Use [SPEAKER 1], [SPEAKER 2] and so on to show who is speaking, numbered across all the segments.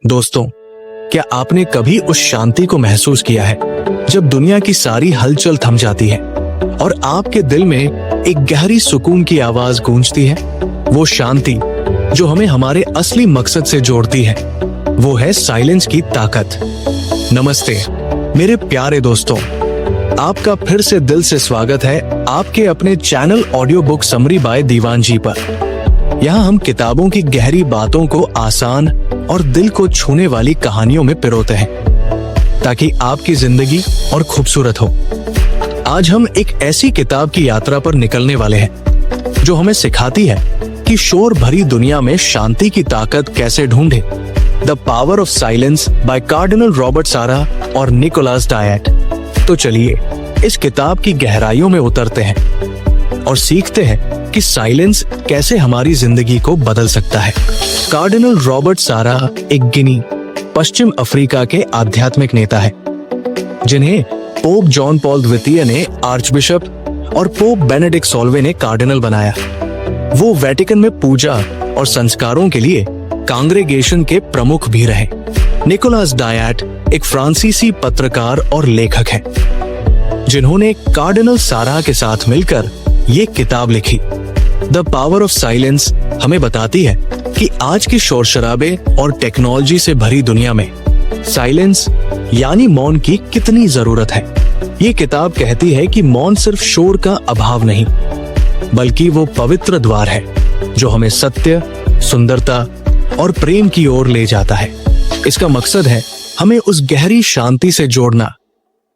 [SPEAKER 1] दोस्तों, क्या आपने कभी उस शांति को महसूस किया है जब दुनिया की सारी हलचल थम जाती है और आपके दिल में एक गहरी सुकून की आवाज गूंजती है? वो शांति जो हमें हमारे असली मकसद से जोड़ती है, वो है साइलेंस की ताकत। नमस्ते मेरे प्यारे दोस्तों, आपका फिर से दिल से स्वागत है आपके अपने channel audio book summary by Deewan ji पर। यहाँ हम किताबों की गहरी बातों को आसान और दिल को छूने वाली कहानियों में पिरोते हैं ताकि आपकी जिंदगी और खूबसूरत हो। आज हम एक ऐसी किताब की यात्रा पर निकलने वाले हैं जो हमें सिखाती है कि शोर भरी दुनिया में शांति की ताकत कैसे ढूंढे। The power of silence by Cardinal Robert Sarah और निकोलस डायट। तो चलिए इस किताब की गहराइयों में उतरते हैं और सीखते हैं कि साइलेंस कैसे हमारी जिंदगी को बदल सकता है। कार्डिनल रॉबर्ट सारा एक गिनी पश्चिम अफ्रीका के आध्यात्मिक नेता है जिन्हें पोप जॉन पॉल द्वितीय ने आर्चबिशप और पोप बेनेडिक्ट 16वें ने कार्डिनल बनाया। वो वेटिकन में पूजा और संस्कारों के लिए कांग्रेगेशन के प्रमुख भी रहे। निकोलस डायट एक फ्रांसीसी पत्रकार और लेखक है जिन्होंने कार्डिनल सारा के साथ मिलकर ये किताब लिखी। द पावर ऑफ साइलेंस हमें बताती है कि आज के शोर शराबे और टेक्नोलॉजी से भरी दुनिया में साइलेंस यानी मौन की कितनी जरूरत है। ये किताब कहती है कि मौन सिर्फ शोर का अभाव नहीं, बल्कि वो पवित्र द्वार है जो हमें सत्य, सुंदरता और प्रेम की ओर ले जाता है। इसका मकसद है हमें उस गहरी शांति से जोड़ना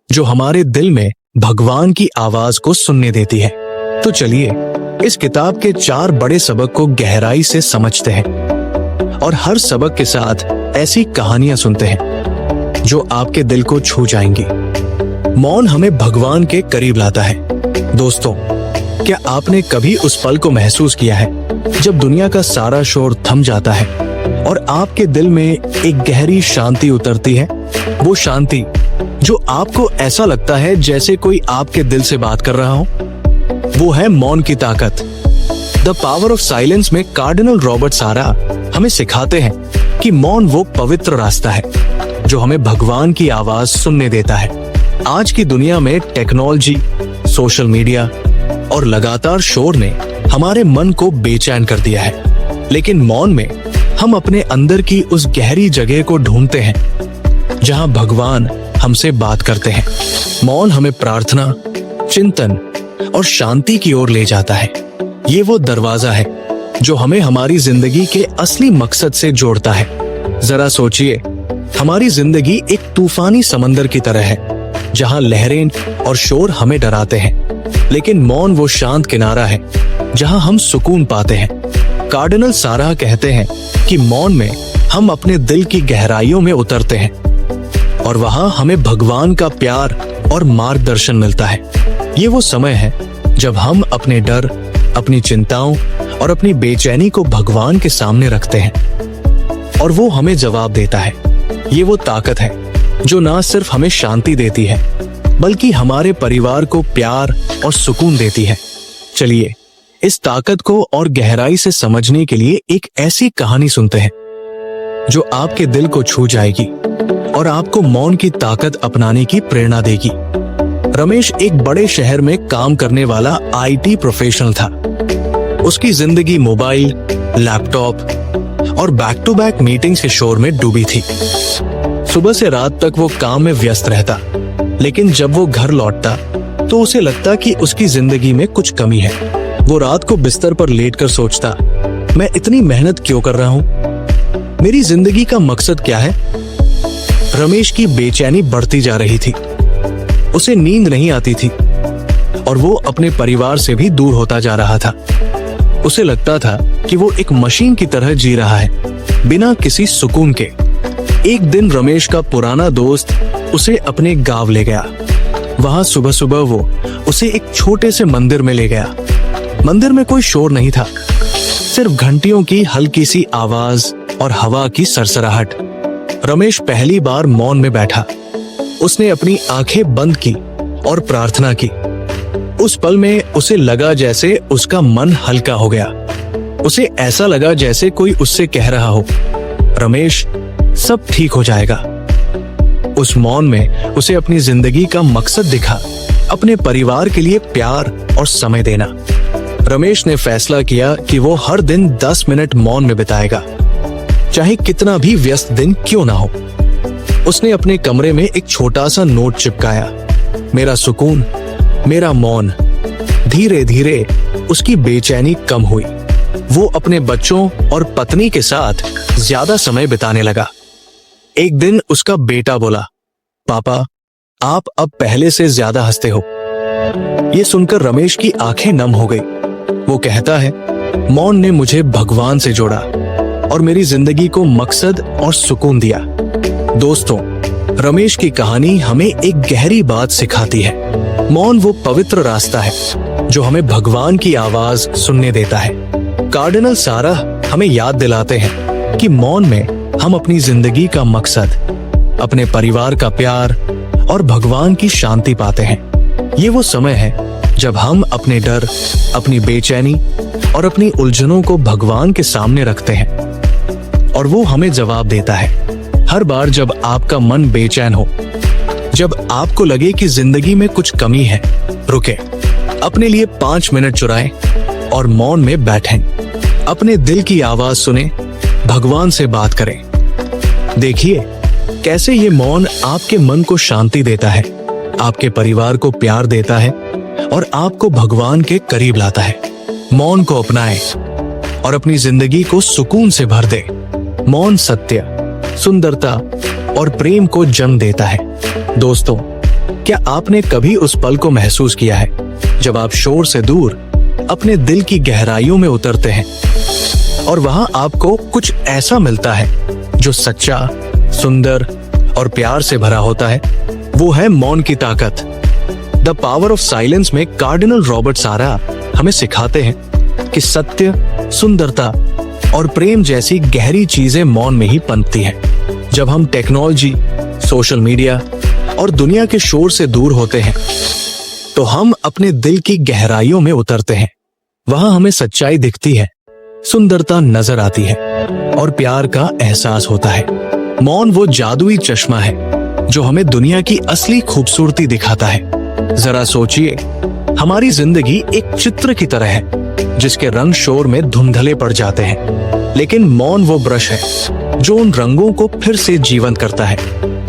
[SPEAKER 1] जो हमारे दिल में भगवान की आवाज को सुनने देती है। तो चलिए इस किताब के 4 बड़े सबक को गहराई से समझते हैं और हर सबक के साथ ऐसी कहानियां सुनते हैं जो आपके दिल को छू जाएंगी। मौन हमें भगवान के करीब लाता है। दोस्तों, क्या आपने कभी उस पल को महसूस किया है जब दुनिया का सारा शोर थम जाता है और आपके दिल में एक गहरी शांति उतरती है? वो शांति जो आपको ऐसा लगता है जैसे कोई आपके दिल से बात कर रहा हो। वो है मौन की ताकत। द पावर ऑफ साइलेंस में कार्डिनल रॉबर्ट सारा हमें सिखाते हैं कि मौन वो पवित्र रास्ता है जो हमें भगवान की आवाज सुनने देता है। आज की दुनिया में टेक्नोलॉजी, सोशल मीडिया और लगातार शोर ने हमारे मन को बेचैन कर दिया है, लेकिन मौन में हम अपने अंदर की उस गहरी जगह को ढूंढते हैं जहां भगवान हमसे बात करते हैं। मौन हमें प्रार्थना, चिंतन और शांति की ओर ले जाता है। ये वो दरवाजा है जो हमें हमारी जिंदगी के असली मकसद से जोड़ता है। जरा सोचिए, हमारी जिंदगी एक तूफानी समंदर की तरह है जहां लहरें और शोर हमें डराते हैं, लेकिन मौन वो शांत किनारा है जहां हम सुकून पाते हैं। कार्डिनल सारा कहते हैं कि मौन में हम अपने दिल की गहराइयों में उतरते हैं और वहां हमें भगवान का प्यार और मार्गदर्शन मिलता है। ये वो समय है जब हम अपने डर, अपनी चिंताओं और अपनी बेचैनी को भगवान के सामने रखते हैं और वो हमें जवाब देता है। ये वो ताकत है जो ना सिर्फ हमें शांति देती है बल्कि हमारे परिवार को प्यार और सुकून देती है। चलिए इस ताकत को और गहराई से समझने के लिए एक ऐसी कहानी सुनते हैं जो आपके दिल को छू जाएगी और आपको मौन की ताकत अपनाने की प्रेरणा देगी। रमेश एक बड़े शहर में काम करने वाला आईटी प्रोफेशनल था। उसकी जिंदगी मोबाइल, लैपटॉप और बैक टू बैक मीटिंग्स के शोर में डूबी थी। सुबह से रात तक वो काम में व्यस्त रहता, लेकिन जब वो घर लौटता तो उसे लगता कि उसकी जिंदगी में कुछ कमी है। वो रात को बिस्तर पर लेटकर सोचता, मैं इतनी मेहनत क्यों कर रहा हूँ? मेरी जिंदगी का मकसद क्या है? रमेश की बेचैनी बढ़ती जा रही थी। उसे नींद नहीं आती थी और वो अपने परिवार से भी दूर होता जा रहा था। उसे लगता था कि वो एक मशीन की तरह जी रहा है, बिना किसी सुकून के। एक दिन रमेश का पुराना दोस्त उसे अपने गांव ले गया। वहां सुबह सुबह वो उसे एक छोटे से मंदिर में ले गया। मंदिर में कोई शोर नहीं था, सिर्फ घंटियों की हल्की सी आवाज और हवा की सरसराहट। रमेश पहली बार मौन में बैठा। उसने अपनी आंखें बंद की और प्रार्थना की। उस पल में उसे लगा जैसे उसका मन हल्का हो गया। उसे ऐसा लगा जैसे कोई उससे कह रहा हो, रमेश, सब ठीक हो जाएगा। उस मौन में उसे अपनी जिंदगी का मकसद दिखा, अपने परिवार के लिए प्यार और समय देना। रमेश ने फैसला किया कि वो हर दिन 10 मिनट मौन में बिताएगा, चाहे कितना भी व्यस्त दिन क्यों ना हो। उसने अपने कमरे में एक छोटा सा नोट चिपकाया, मेरा सुकून, मेरा मौन। धीरे धीरे उसकी बेचैनी कम हुई। वो अपने बच्चों और पत्नी के साथ ज्यादा समय बिताने लगा। एक दिन उसका बेटा बोला, पापा, आप अब पहले से ज्यादा हंसते हो। ये सुनकर रमेश की आंखें नम हो गई। वो कहता है, मौन ने मुझे भगवान से जोड़ा और मेरी जिंदगी को मकसद और सुकून दिया। दोस्तों, रमेश की कहानी हमें एक गहरी बात सिखाती है। मौन वो पवित्र रास्ता है जो हमें भगवान की आवाज सुनने देता है। कार्डिनल सारा हमें याद दिलाते हैं कि मौन में हम अपनी जिंदगी का मकसद, अपने परिवार का प्यार और भगवान की शांति पाते हैं। ये वो समय है जब हम अपने डर, अपनी बेचैनी और अपनी उलझनों को भगवान के सामने रखते हैं और वो हमें जवाब देता है। हर बार जब आपका मन बेचैन हो, जब आपको लगे कि जिंदगी में कुछ कमी है, रुके, अपने लिए 5 मिनट चुराएं और मौन में बैठें। अपने दिल की आवाज सुने, भगवान से बात करें। देखिए कैसे ये मौन आपके मन को शांति देता है, आपके परिवार को प्यार देता है और आपको भगवान के करीब लाता है। मौन को अपनाएं और अपनी जिंदगी को सुकून से भर दे। मौन सत्य, सुंदरता और प्रेम को जन्म देता है। दोस्तों, क्या आपने कभी उस पल को महसूस किया है जब आप शोर से दूर अपने दिल की गहराइयों में उतरते हैं और वहां आपको कुछ ऐसा मिलता है जो सच्चा, सुंदर और प्यार से भरा होता है? वो है मौन की ताकत। द पावर ऑफ साइलेंस में कार्डिनल रॉबर्ट सारा हमें सिखाते हैं कि सत्य, सुंदरता और प्रेम जैसी गहरी चीजें मौन में ही पनपती हैं। जब हम टेक्नोलॉजी, सोशल मीडिया और दुनिया के शोर से दूर होते हैं तो हम अपने दिल की गहराइयों में उतरते हैं। वहां हमें सच्चाई दिखती है, सुंदरता नजर आती है और प्यार का एहसास होता है। मौन वो जादुई चश्मा है जो हमें दुनिया की असली खूबसूरती दिखाता है। जरा सोचिए, हमारी जिंदगी एक चित्र की तरह है जिसके रंग शोर में धुंधले पड़ जाते हैं, लेकिन मौन वो ब्रश है जो उन रंगों को फिर से जीवंत करता है।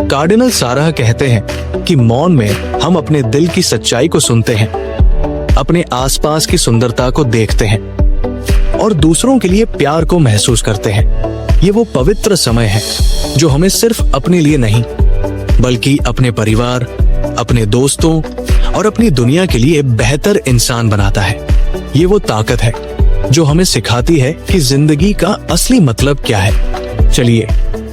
[SPEAKER 1] कार्डिनल सारा कहते हैं कि मौन में हम अपने दिल की सच्चाई को सुनते हैं, अपने आसपास की सुंदरता को देखते हैं और दूसरों के लिए प्यार को महसूस करते हैं। ये वो पवित्र समय है जो हमें सिर्फ अपने लिए नहीं, बल्कि अपने परिवार, अपने दोस्तों और अपनी दुनिया के लिए बेहतर इंसान बनाता है। ये वो ताकत है जो हमें सिखाती है कि जिंदगी का असली मतलब क्या है। चलिए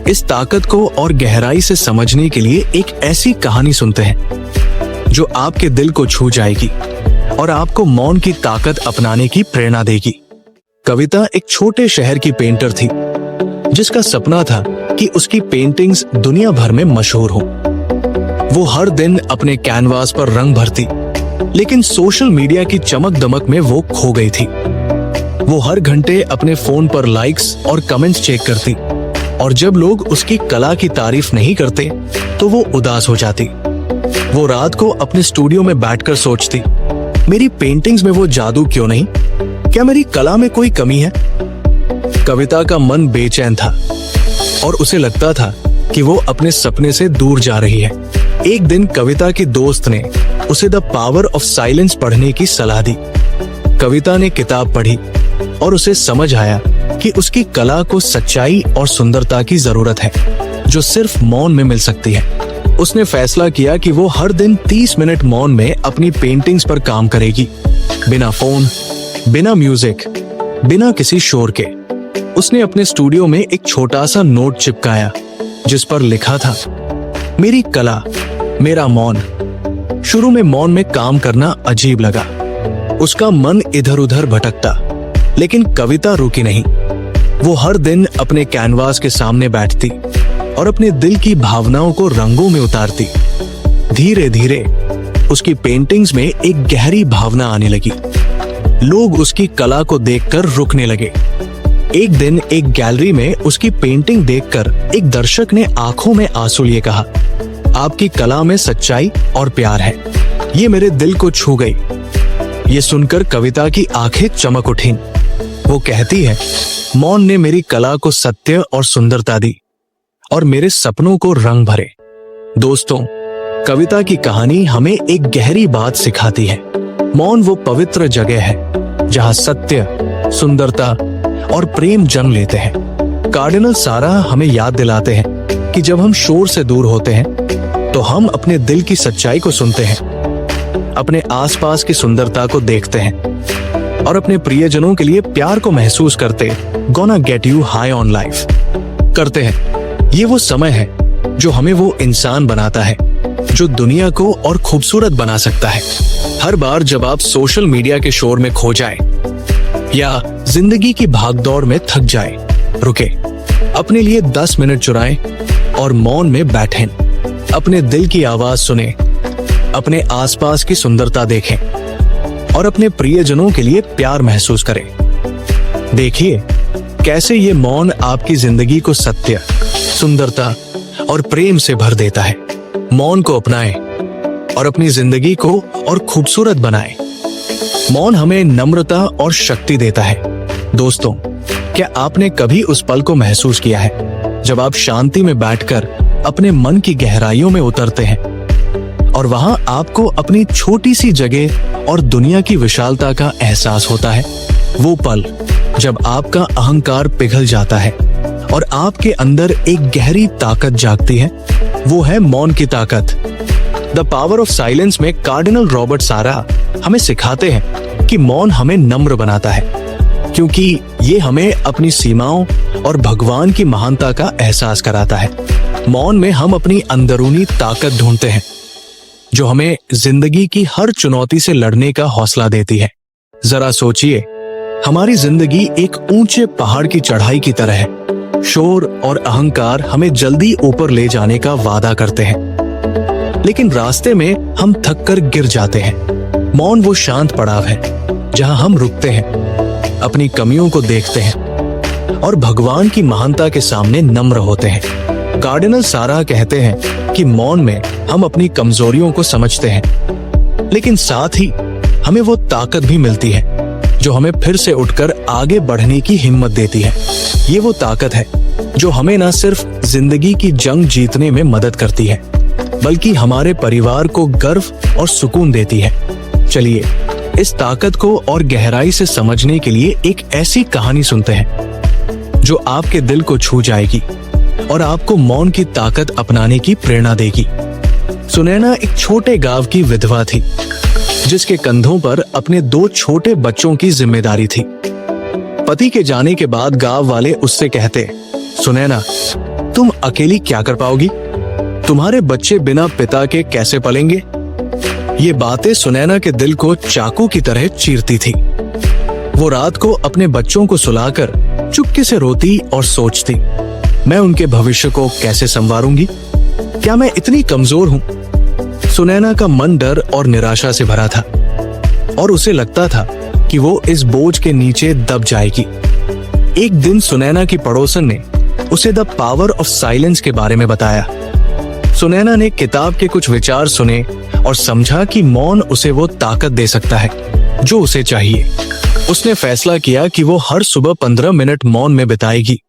[SPEAKER 1] इस ताकत को और गहराई से समझने के लिए एक ऐसी कहानी सुनते हैं जो आपके दिल को छू जाएगी और आपको मौन की ताकत अपनाने की प्रेरणा देगी। कविता एक छोटे शहर की पेंटर थी जिसका सपना था कि उसकी पेंटिंग्स दुनिया भर में मशहूर हो। वो हर दिन अपने कैनवास पर रंग भरती, लेकिन सोशल मीडिया की चमक दमक में वो खो गई थी। वो हर घंटे अपने फोन पर लाइक्स और कमेंट्स चेक करती और जब लोग उसकी कला की तारीफ नहीं करते तो वो उदास हो जाती। वो रात को अपने स्टूडियो में बैठकर सोचती, मेरी पेंटिंग्स में वो जादू क्यों नहीं? क्या मेरी कला में कोई कमी है? कविता का मन बेचैन था और उसे लगता था कि वो अपने सपने से दूर जा रही है। एक दिन कविता की दोस्त ने उसे द पावर ऑफ साइलेंस पढ़ने की सलाह दी। कविता ने किताब पढ़ी और उसे समझ आया कि उसकी कला को सच्चाई और सुंदरता की जरूरत है जो सिर्फ मौन में मिल सकती है। उसने फैसला किया कि वो हर दिन 30 मिनट मौन में अपनी पेंटिंग्स पर काम करेगी, बिना फोन, बिना म्यूजिक, बिना किसी शोर के। उसने अपने स्टूडियो में एक छोटा सा नोट चिपकाया जिस पर लिखा था, मेरी कला, मेरा मौन। शुरू में मौन में काम करना अजीब लगा, उसका मन इधर उधर भटकता, लेकिन कविता रुकी नहीं। वो हर दिन अपने कैनवास के सामने बैठती और अपने दिल की भावनाओं को रंगों में उतारती। धीरे धीरे उसकी पेंटिंग्स में एक गहरी भावना आने लगी। लोग उसकी कला को देखकर रुकने लगे, एक दिन एक गैलरी में उसकी पेंटिंग देखकर एक दर्शक ने आंखों में आंसू लिए कहा, आपकी कला में सच्चाई और प्यार है, ये मेरे दिल को छू गई। ये सुनकर कविता की आंखें चमक उठीं। वो कहती है, मौन ने मेरी कला को सत्य और सुंदरता दी और मेरे सपनों को रंग भरे। दोस्तों, कविता की कहानी हमें एक गहरी बात सिखाती है। मौन वो पवित्र जगह है जहां सत्य, सुंदरता और प्रेम जन्म लेते हैं। कार्डिनल सारा हमें याद दिलाते हैं कि जब हम शोर से दूर होते हैं तो हम अपने दिल की सच्चाई को सुनते हैं, अपने आसपास की सुंदरता को देखते हैं और अपने प्रियजनों के लिए प्यार को महसूस करते gonna get you high on life करते हैं। ये वो समय है जो हमें वो इंसान बनाता है जो दुनिया को और खूबसूरत बना सकता है। हर बार जब आप सोशल मीडिया के शोर में खो जाए या जिंदगी की भागदौड़ में थक जाए, रुके, अपने लिए 10 मिनट चुराएं और मौन में बैठें, अपने दिल की आवाज सुने, अपने आसपास की सुंदरता देखें और अपने प्रियजनों के लिए प्यार महसूस करें। देखिए कैसे ये मौन आपकी जिंदगी को सत्य, सुंदरता और प्रेम से भर देता है। मौन को अपनाएं और अपनी जिंदगी को और खूबसूरत बनाएं। मौन हमें नम्रता और शक्ति देता है। दोस्तों, क्या आपने कभी उस पल को महसूस किया है जब आप शांति में बैठकर अपने मन की गहराइयों में उतरते हैं और वहां आपको अपनी छोटी सी जगह और दुनिया की विशालता का एहसास होता है? वो पल जब आपका अहंकार पिघल जाता है और आपके अंदर एक गहरी ताकत जागती है, वो है मौन की ताकत। द पावर ऑफ साइलेंस में कार्डिनल रॉबर्ट सारा हमें सिखाते हैं कि मौन हमें नम्र बनाता है, क्योंकि ये हमें अपनी सीमाओं और भगवान की महानता का एहसास कराता है। मौन में हम अपनी अंदरूनी ताकत ढूंढते हैं जो हमें जिंदगी की हर चुनौती से लड़ने का हौसला देती है। जरा सोचिए, हमारी जिंदगी एक ऊंचे पहाड़ की चढ़ाई की तरह है। शोर और अहंकार हमें जल्दी ऊपर ले जाने का वादा करते हैं, लेकिन रास्ते में हम थक कर गिर जाते हैं। मौन वो शांत पड़ाव है जहां हम रुकते हैं, अपनी कमियों को देखते हैं और भगवान की महानता के सामने नम्र होते हैं। कार्डिनल सारा कहते हैं कि मौन में हम अपनी कमजोरियों को समझते हैं, लेकिन साथ ही हमें वो ताकत भी मिलती है जो हमें फिर से उठकर आगे बढ़ने की हिम्मत देती है। ये वो ताकत है जो हमें न सिर्फ जिंदगी की जंग जीतने में मदद करती है, बल्कि हमारे परिवार को गर्व और सुकून देती है। चलिए इस ताकत को और गहराई से समझने के लिए एक ऐसी कहानी सुनते हैं जो आपके दिल को छू जाएगी और आपको मौन की ताकत अपनाने की प्रेरणा देगी। सुनैना एक छोटे गांव की विधवा थी जिसके कंधों पर अपने 2 छोटे बच्चों की जिम्मेदारी थी। पति के जाने के बाद गांव वाले उससे कहते, सुनैना, तुम अकेली क्या कर पाओगी? तुम्हारे बच्चे बिना पिता के कैसे पलेंगे? ये बातें सुनैना के दिल को चाकू की तरह चीरती थी। वो रात को अपने बच्चों को सुलाकर चुपके से रोती और सोचती, मैं उनके भविष्य को कैसे संवारूंगी? क्या मैं इतनी कमजोर हूं? सुनैना का मन डर और निराशा से भरा था और उसे लगता था कि वो इस बोझ के नीचे दब जाएगी। एक दिन सुनैना की पड़ोसन ने उसे द पावर ऑफ साइलेंस के बारे में बताया। सुनैना ने किताब के कुछ विचार सुने और समझा कि मौन उसे वो ताकत दे सकता है जो उसे चाहिए। उसने फैसला किया कि वो हर सुबह 15 मिनट मौन में बिताएगी,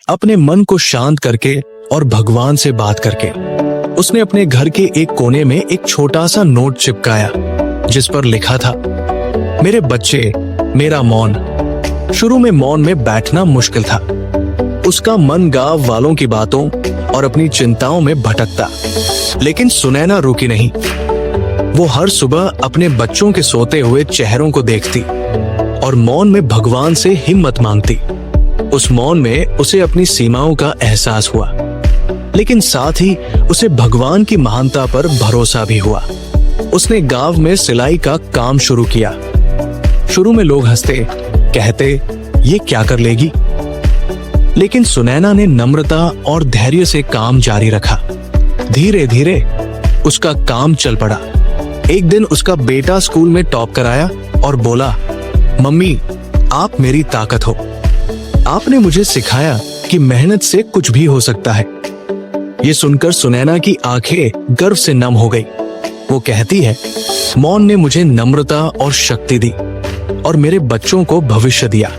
[SPEAKER 1] अपने मन को शांत करके और भगवान से बात करके। उसने अपने घर के एक कोने में एक छोटा सा नोट चिपकाया जिस पर लिखा था, मेरे बच्चे, मेरा मौन। शुरू में मौन में बैठना मुश्किल था। उसका मन गांव वालों की बातों और अपनी चिंताओं में भटकता, लेकिन सुनैना रुकी नहीं। वो हर सुबह अपने बच्चों के सोते हुए चेहरों को देखती और मौन में भगवान से हिम्मत मांगती। उस मौन में उसे अपनी सीमाओं का एहसास हुआ, लेकिन साथ ही उसे भगवान की महानता पर भरोसा भी हुआ। उसने गांव में सिलाई का काम शुरू किया। शुरू में लोग हंसते, कहते, ये क्या कर लेगी? लेकिन सुनैना ने नम्रता और धैर्य से काम जारी रखा। धीरे धीरे उसका काम चल पड़ा। एक दिन उसका बेटा स्कूल में टॉप कराया और बोला, मम्मी, आप मेरी ताकत हो। आपने मुझे सिखाया कि मेहनत से कुछ भी हो सकता है। ये सुनकर सुनैना की आंखें गर्व से नम हो गई। वो कहती है, मौन ने मुझे नम्रता और शक्ति दी और मेरे बच्चों को भविष्य दिया।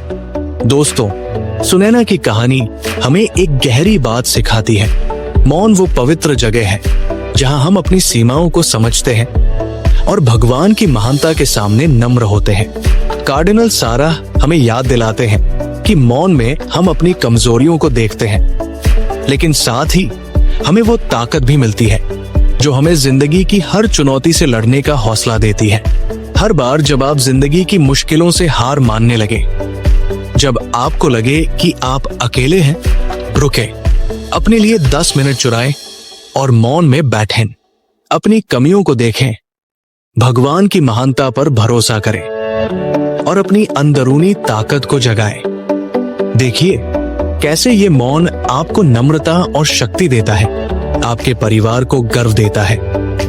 [SPEAKER 1] दोस्तों, सुनैना की कहानी हमें एक गहरी बात सिखाती है। मौन वो पवित्र जगह है जहां हम अपनी सीमाओं को समझते हैं और भगवान की महानता के सामने नम्र होते हैं। कार्डिनल सारा हमें याद दिलाते हैं कि मौन में हम अपनी कमजोरियों को देखते हैं, लेकिन साथ ही हमें वो ताकत भी मिलती है जो हमें जिंदगी की हर चुनौती से लड़ने का हौसला देती है। हर बार जब आप जिंदगी की मुश्किलों से हार मानने लगे, जब आपको लगे कि आप अकेले हैं, रुके, अपने लिए 10 मिनट चुराएं और मौन में बैठें। अपनी कमियों को देखें, भगवान की महानता पर भरोसा करें और अपनी अंदरूनी ताकत को जगाएं। देखिए कैसे ये मौन आपको नम्रता और शक्ति देता है, आपके परिवार को गर्व देता है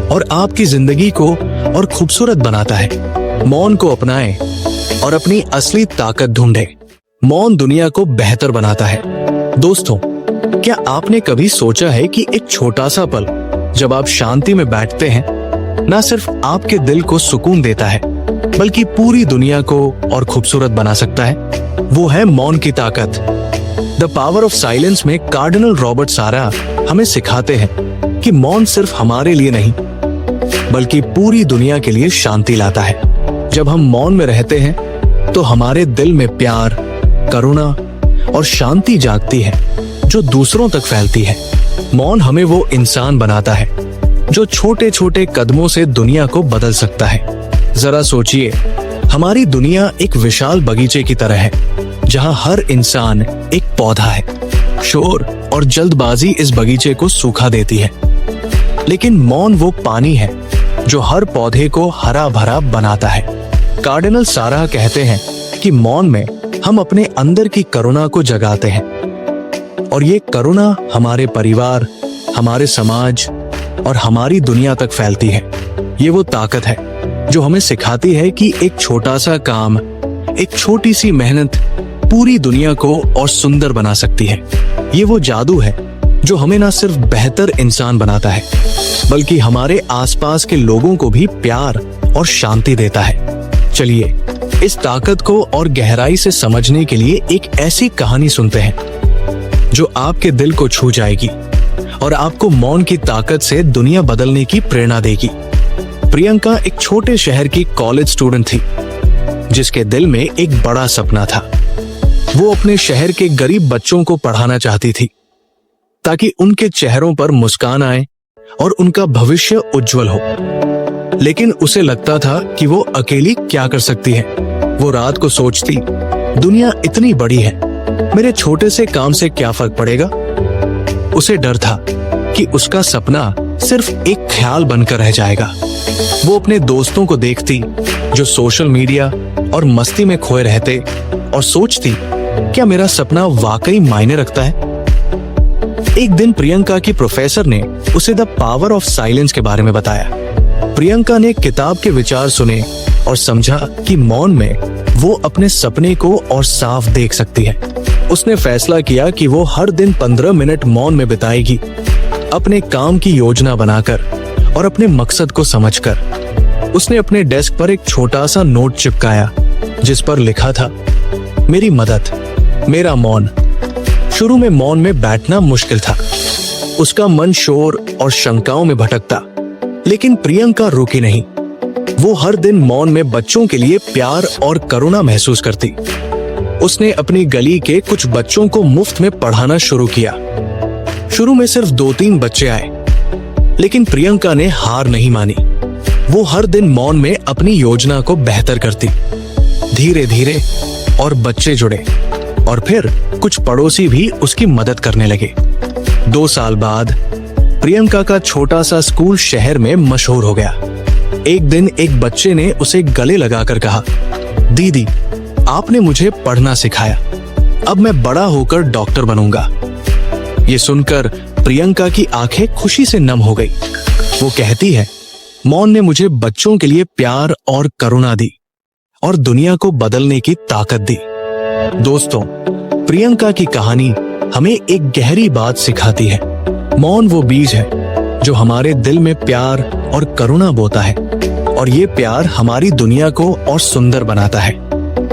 [SPEAKER 1] और आपकी जिंदगी को और खूबसूरत बनाता है। मौन को अपनाएं और अपनी असली ताकत ढूंढें। मौन दुनिया को बेहतर बनाता है। दोस्तों, क्या आपने कभी सोचा है कि एक छोटा सा पल जब आप शांति में बैठते हैं, न सिर्फ आपके दिल को सुकून देता है बल्कि पूरी दुनिया को और खूबसूरत बना सकता है? वो है मौन की ताकत। द पावर ऑफ साइलेंस में कार्डिनल रॉबर्ट सारा हमें सिखाते हैं कि मौन सिर्फ हमारे लिए नहीं बल्कि पूरी दुनिया के लिए शांति लाता है। जब हम मौन में रहते हैं तो हमारे दिल में प्यार, करुणा और शांति जागती है जो दूसरों तक फैलती है। मौन हमें वो इंसान बनाता है जो छोटे छोटे कदमों से दुनिया को बदल सकता है। जरा सोचिए, हमारी दुनिया एक विशाल बगीचे की तरह है जहां हर इंसान एक पौधा है। शोर और जल्दबाजी इस बगीचे को सूखा देती है, लेकिन मौन वो पानी है जो हर पौधे को हरा भरा बनाता है। कार्डिनल सारा कहते हैं कि मौन में हम अपने अंदर की करुणा को जगाते हैं और ये करुणा हमारे परिवार, हमारे समाज और हमारी दुनिया तक फैलती है। ये वो ताकत है जो हमें सिखाती है कि एक छोटा सा काम, एक छोटी सी मेहनत पूरी दुनिया को और सुंदर बना सकती है। ये वो जादू है जो हमें न सिर्फ बेहतर इंसान बनाता है बल्कि हमारे आसपास के लोगों को भी प्यार और शांति देता है। चलिए इस ताकत को और गहराई से समझने के लिए एक ऐसी कहानी सुनते हैं जो आपके दिल को छू जाएगी और आपको मौन की ताकत से दुनिया बदलने की प्रेरणा देगी। प्रियंका एक छोटे शहर की कॉलेज स्टूडेंट थी जिसके दिल में एक बड़ा सपना था। वो अपने शहर के गरीब बच्चों को पढ़ाना चाहती थी ताकि उनके चेहरों पर मुस्कान आए और उनका भविष्य उज्जवल हो। लेकिन उसे लगता था कि वो अकेली क्या कर सकती है। वो रात को सोचती, दुनिया इतनी बड़ी है, मेरे छोटे से काम से क्या फर्क पड़ेगा। उसे डर था कि उसका सपना सिर्फ एक ख्याल बनकर रह जाएगा। वो अपने दोस्तों को देखती जो सोशल मीडिया और मस्ती में खोए रहते और सोचती, क्या मेरा सपना वाकई मायने रखता है। एक दिन प्रियंका की प्रोफेसर ने उसे द पावर ऑफ साइलेंस के बारे में बताया। प्रियंका ने किताब के विचार सुने और समझा कि मौन में वो अपने सपने को और साफ देख सकती है। उसने फैसला किया कि वो हर दिन 15 मिनट मौन में बिताएगी, अपने काम की योजना बनाकर और अपने मकसद को समझकर। उसने अपने डेस्क पर एक छोटा सा नोट चिपकाया जिस पर लिखा था, मेरी मदद, मेरा मौन। शुरू में मौन में बैठना मुश्किल था। उसका मन शोर और शंकाओं में भटकता, लेकिन प्रियंका रुकी नहीं। वो हर दिन मौन में बच्चों के लिए प्यार और करुणा महसूस करती। उसने अपनी गली के कुछ बच्चों को मुफ्त में पढ़ाना शुरू किया। शुरू में सिर्फ 2-3 बच्चे आए, लेकिन प्रियंका ने हार नहीं मानी। वो हर दिन मौन में अपनी योजना को बेहतर करती। धीरे धीरे और बच्चे जुड़े और फिर कुछ पड़ोसी भी उसकी मदद करने लगे। 2 साल बाद प्रियंका का छोटा सा स्कूल शहर में मशहूर हो गया। एक दिन एक बच्चे ने उसे गले लगाकर कहा, दीदी, आपने मुझे पढ़ना सिखाया, अब मैं बड़ा होकर डॉक्टर बनूंगा। ये सुनकर प्रियंका की आंखें खुशी से नम हो गई। वो कहती है, मौन ने मुझे बच्चों के लिए प्यार और करुणा दी और दुनिया को बदलने की ताकत दी। दोस्तों, प्रियंका की कहानी हमें एक गहरी बात सिखाती है। मौन वो बीज है जो हमारे दिल में प्यार और करुणा बोता है, और ये प्यार हमारी दुनिया को और सुंदर बनाता है।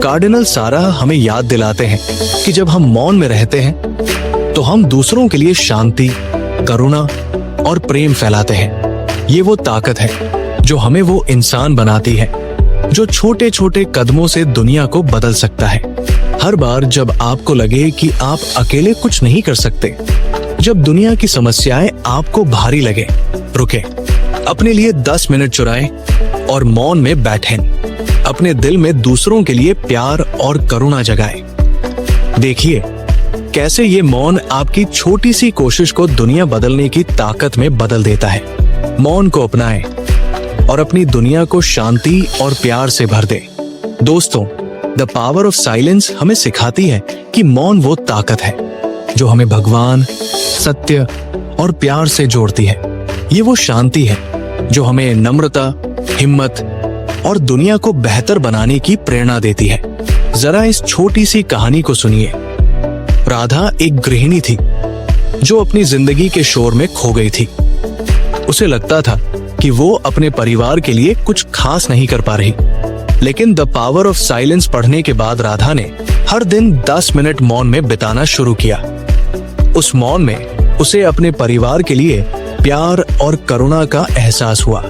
[SPEAKER 1] कार्डिनल सारा हमें याद दिलाते हैं कि जब हम मौन में रहते हैं तो हम दूसरों के लिए शांति, करुणा और प्रेम फैलाते हैं। ये वो ताकत है जो हमें वो इंसान बनाती है जो छोटे छोटे कदमों से दुनिया को बदल सकता है। हर बार जब आपको लगे कि आप अकेले कुछ नहीं कर सकते, जब दुनिया की समस्याएं आपको भारी लगे, रुके, अपने लिए 10 मिनट चुराएं और मौन में बैठें। अपने दिल में दूसरों के लिए प्यार और करुणा जगाएं। देखिए कैसे ये मौन आपकी छोटी सी कोशिश को दुनिया बदलने की ताकत में बदल देता है। मौन को अपनाएं और अपनी दुनिया को शांति और प्यार से भर दे। दोस्तों, द पावर ऑफ साइलेंस हमें सिखाती है कि मौन वो ताकत है जो हमें भगवान, सत्य और प्यार से जोड़ती है। ये वो शांति है जो हमें नम्रता, हिम्मत और दुनिया को बेहतर बनाने की प्रेरणा देती है। जरा इस छोटी सी कहानी को सुनिए। राधा एक गृहिणी थी जो अपनी जिंदगी के शोर में खो गई थी। उसे लगता था कि वो अपने परिवार के लिए कुछ खास नहीं कर पा रही, लेकिन द पावर ऑफ साइलेंस पढ़ने के बाद राधा ने हर दिन 10 मिनट मौन में बिताना शुरू किया। उस मौन में उसे अपने परिवार के लिए प्यार और करुणा का एहसास हुआ।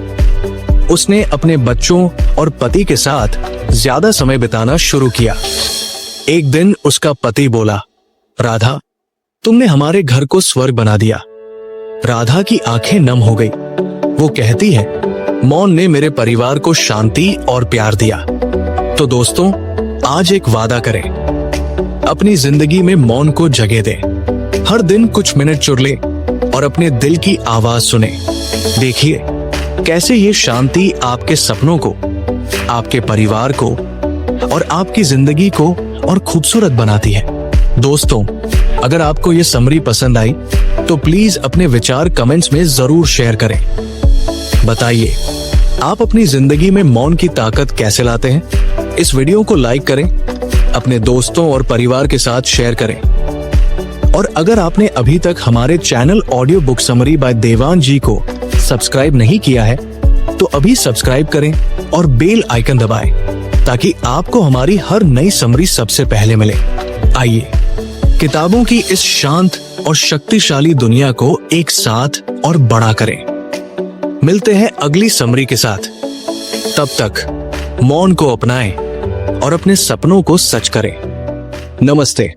[SPEAKER 1] उसने अपने बच्चों और पति के साथ ज्यादा समय बिताना शुरू किया। एक दिन उसका पति बोला, राधा, तुमने हमारे घर को स्वर्ग बना दिया। राधा की आंखें नम हो गई। वो कहती है, मौन ने मेरे परिवार को शांति और प्यार दिया। तो दोस्तों, आज एक वादा करें, अपनी जिंदगी में मौन को जगह दें। हर दिन कुछ मिनट चुन ले और अपने दिल की आवाज सुने। देखिए कैसे ये शांति आपके सपनों को, आपके परिवार को और आपकी जिंदगी को और खूबसूरत बनाती है। दोस्तों, अगर आपको ये समरी पसंद आई तो प्लीज अपने विचार कमेंट्स में जरूर शेयर करें। बताइए, आप अपनी जिंदगी में मौन की ताकत कैसे लाते हैं? इस वीडियो को लाइक करें, अपने दोस्तों और परिवार के साथ शेयर करें। और अगर आपने अभी तक हमारे channel audio book summary by Devan ji को सब्सक्राइब नहीं किया है तो अभी सब्सक्राइब करें और बेल आइकन दबाएं ताकि आपको हमारी हर नई समरी सबसे पहले मिले। आइए किताबों की इस शांत और शक्तिशाली दुनिया को एक साथ और बड़ा करें। मिलते हैं अगली समरी के साथ। तब तक मौन को अपनाएं और अपने सपनों को सच करें। नमस्ते।